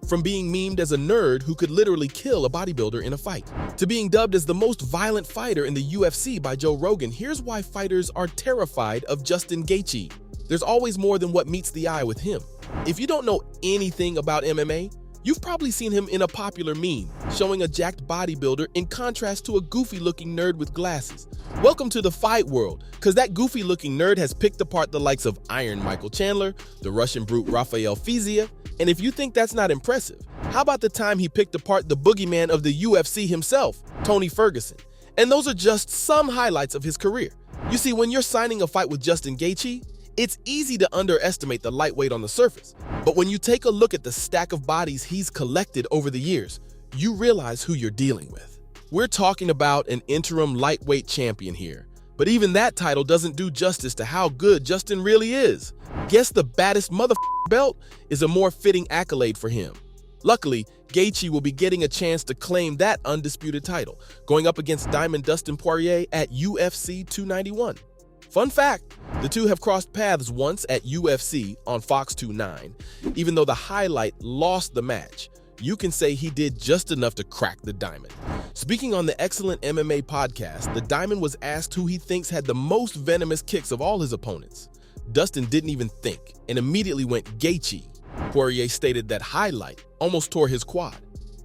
From being memed as a nerd who could literally kill a bodybuilder in a fight, to being dubbed as the most violent fighter in the UFC by Joe Rogan, here's why fighters are terrified of Justin Gaethje. There's always more than what meets the eye with him. If you don't know anything about MMA, you've probably seen him in a popular meme, showing a jacked bodybuilder in contrast to a goofy-looking nerd with glasses. Welcome to the fight world, cause that goofy-looking nerd has picked apart the likes of Iron Michael Chandler, the Russian brute Rafael Fiziev, and if you think that's not impressive, how about the time he picked apart the boogeyman of the UFC himself, Tony Ferguson? And those are just some highlights of his career. You see, when you're signing a fight with Justin Gaethje, it's easy to underestimate the lightweight on the surface, but when you take a look at the stack of bodies he's collected over the years, you realize who you're dealing with. We're talking about an interim lightweight champion here, but even that title doesn't do justice to how good Justin really is. Guess the baddest belt is a more fitting accolade for him. Luckily, Gaethje will be getting a chance to claim that undisputed title, going up against Diamond Dustin Poirier at UFC 291. Fun fact, the two have crossed paths once at UFC on Fox 29. Even though the highlight lost the match, you can say he did just enough to crack the Diamond. Speaking on the excellent MMA podcast, the Diamond was asked who he thinks had the most venomous kicks of all his opponents. Dustin didn't even think and immediately went Gaethje. Poirier stated that highlight almost tore his quad.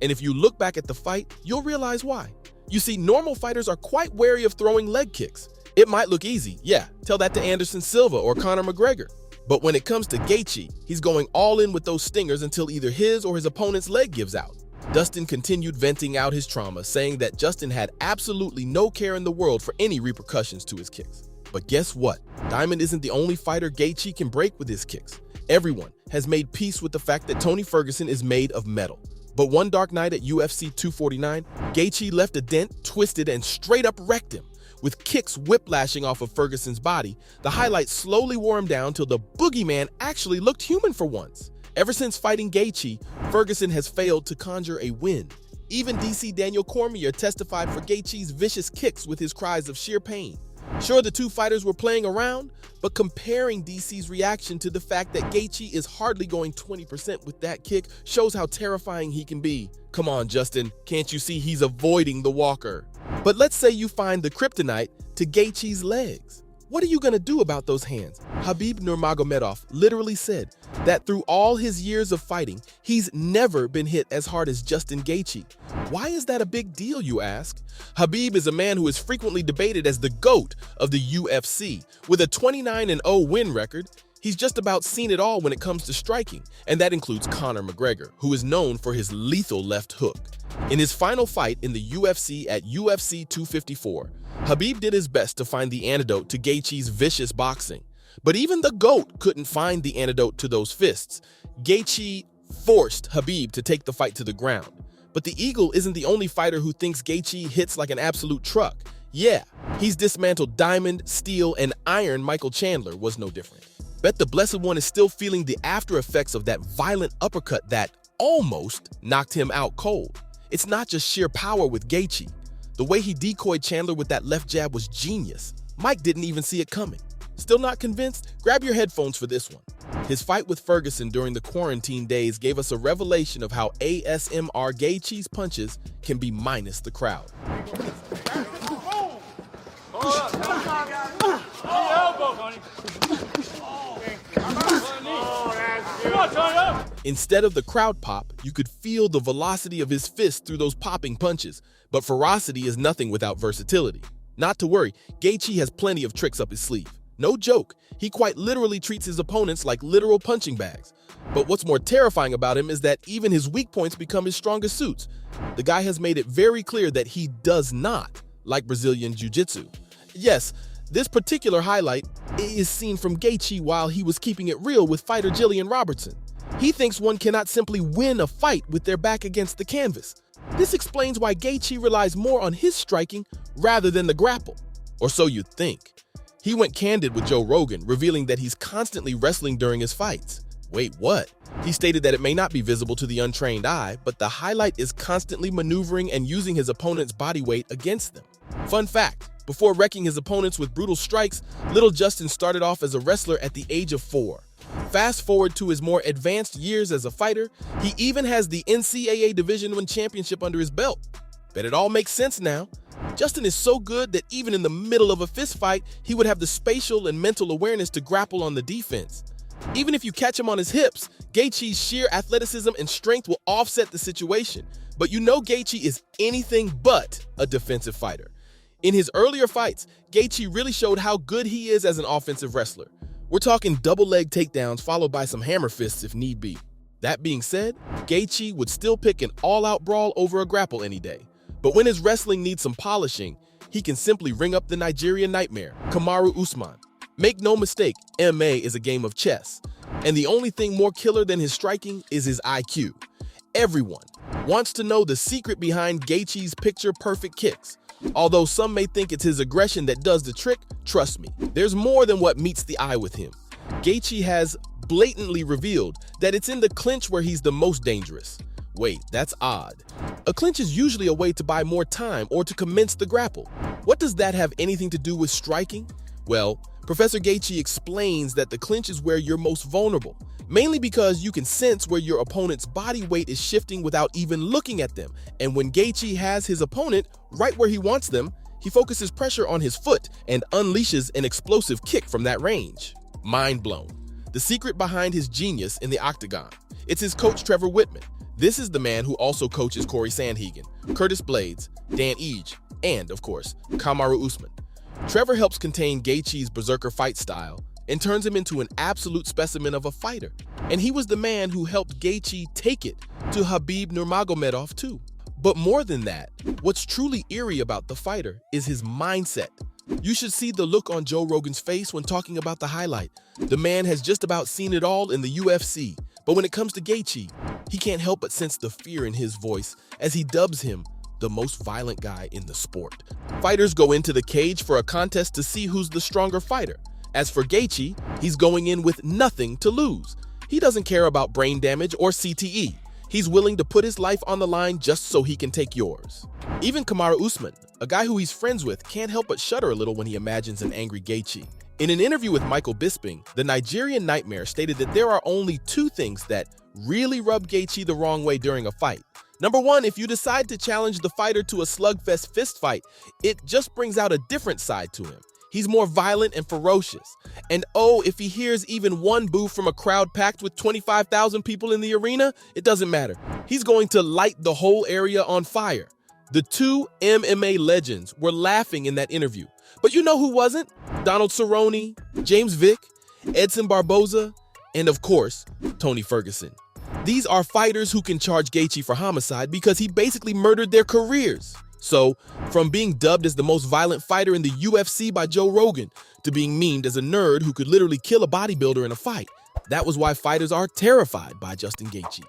And if you look back at the fight, you'll realize why. You see, normal fighters are quite wary of throwing leg kicks. It might look easy, yeah, tell that to Anderson Silva or Conor McGregor. But when it comes to Gaethje, he's going all in with those stingers until either his or his opponent's leg gives out. Dustin continued venting out his trauma, saying that Justin had absolutely no care in the world for any repercussions to his kicks. But guess what? Diamond isn't the only fighter Gaethje can break with his kicks. Everyone has made peace with the fact that Tony Ferguson is made of metal. But one dark night at UFC 249, Gaethje left a dent, twisted, and straight up wrecked him. With kicks whiplashing off of Ferguson's body, the highlight slowly wore him down till the boogeyman actually looked human for once. Ever since fighting Gaethje, Ferguson has failed to conjure a win. Even DC Daniel Cormier testified for Gaethje's vicious kicks with his cries of sheer pain. Sure, the two fighters were playing around, but comparing DC's reaction to the fact that Gaethje is hardly going 20% with that kick shows how terrifying he can be. Come on, Justin, can't you see he's avoiding the walker? But let's say you find the kryptonite to Gaethje's legs. What are you gonna do about those hands? Khabib Nurmagomedov literally said that through all his years of fighting, he's never been hit as hard as Justin Gaethje. Why is that a big deal, you ask? Khabib is a man who is frequently debated as the GOAT of the UFC. With a 29-0 win record, he's just about seen it all when it comes to striking, and that includes Conor McGregor, who is known for his lethal left hook. In his final fight in the UFC at UFC 254, Khabib did his best to find the antidote to Gaethje's vicious boxing. But even the GOAT couldn't find the antidote to those fists. Gaethje forced Khabib to take the fight to the ground. But the Eagle isn't the only fighter who thinks Gaethje hits like an absolute truck. Yeah, he's dismantled Diamond, Steel, and Iron Michael Chandler was no different. Bet the Blessed One is still feeling the after effects of that violent uppercut that almost knocked him out cold. It's not just sheer power with Gaethje. The way he decoyed Chandler with that left jab was genius. Mike didn't even see it coming. Still not convinced? Grab your headphones for this one. His fight with Ferguson during the quarantine days gave us a revelation of how ASMR Gaethje's punches can be minus the crowd. Instead of the crowd pop, you could feel the velocity of his fist through those popping punches, but ferocity is nothing without versatility. Not to worry, Gaethje has plenty of tricks up his sleeve. No joke, he quite literally treats his opponents like literal punching bags. But what's more terrifying about him is that even his weak points become his strongest suits. The guy has made it very clear that he does not like Brazilian Jiu-Jitsu. Yes, this particular highlight is seen from Gaethje while he was keeping it real with fighter Jillian Robertson. He thinks one cannot simply win a fight with their back against the canvas. This explains why Gaethje relies more on his striking rather than the grapple. Or so you'd think. He went candid with Joe Rogan, revealing that he's constantly wrestling during his fights. Wait, what? He stated that it may not be visible to the untrained eye, but the highlight is constantly maneuvering and using his opponent's body weight against them. Fun fact, Before wrecking his opponents with brutal strikes, little Justin started off as a wrestler at the age of 4. Fast forward to his more advanced years as a fighter, he even has the NCAA Division I championship under his belt. Bet it all makes sense now. Justin is so good that even in the middle of a fist fight, he would have the spatial and mental awareness to grapple on the defense. Even if you catch him on his hips, Gaethje's sheer athleticism and strength will offset the situation. But you know Gaethje is anything but a defensive fighter. In his earlier fights, Gaethje really showed how good he is as an offensive wrestler. We're talking double leg takedowns followed by some hammer fists if need be. That being said, Gaethje would still pick an all-out brawl over a grapple any day. But when his wrestling needs some polishing, he can simply ring up the Nigerian nightmare, Kamaru Usman. Make no mistake, MMA is a game of chess, and the only thing more killer than his striking is his IQ. Everyone wants to know the secret behind Gaethje's picture-perfect kicks. Although some may think it's his aggression that does the trick, trust me, there's more than what meets the eye with him. Gaethje has blatantly revealed that it's in the clinch where he's the most dangerous. Wait, that's odd. A clinch is usually a way to buy more time or to commence the grapple. What does that have anything to do with striking? Well, Professor Gaethje explains that the clinch is where you're most vulnerable, mainly because you can sense where your opponent's body weight is shifting without even looking at them. And when Gaethje has his opponent right where he wants them, he focuses pressure on his foot and unleashes an explosive kick from that range. Mind blown. The secret behind his genius in the octagon. It's his coach Trevor Whitman. This is the man who also coaches Corey Sandhagen, Curtis Blades, Dan Ige, and, of course, Kamaru Usman. Trevor helps contain Gaethje's berserker fight style and turns him into an absolute specimen of a fighter. And he was the man who helped Gaethje take it to Khabib Nurmagomedov too. But more than that, what's truly eerie about the fighter is his mindset. You should see the look on Joe Rogan's face when talking about the highlight. The man has just about seen it all in the UFC. But when it comes to Gaethje, he can't help but sense the fear in his voice as he dubs him the most violent guy in the sport. Fighters go into the cage for a contest to see who's the stronger fighter. As for Gaethje, he's going in with nothing to lose. He doesn't care about brain damage or CTE. He's willing to put his life on the line just so he can take yours. Even Kamaru Usman, a guy who he's friends with, can't help but shudder a little when he imagines an angry Gaethje. In an interview with Michael Bisping, the Nigerian Nightmare stated that there are only 2 things that really rub Gaethje the wrong way during a fight. Number 1, if you decide to challenge the fighter to a slugfest fist fight, it just brings out a different side to him. He's more violent and ferocious. And oh, if he hears even one boo from a crowd packed with 25,000 people in the arena, it doesn't matter. He's going to light the whole area on fire. The 2 MMA legends were laughing in that interview. But you know who wasn't? Donald Cerrone, James Vick, Edson Barboza, and of course, Tony Ferguson. These are fighters who can charge Gaethje for homicide because he basically murdered their careers. So, from being dubbed as the most violent fighter in the UFC by Joe Rogan to being memed as a nerd who could literally kill a bodybuilder in a fight, that was why fighters are terrified by Justin Gaethje.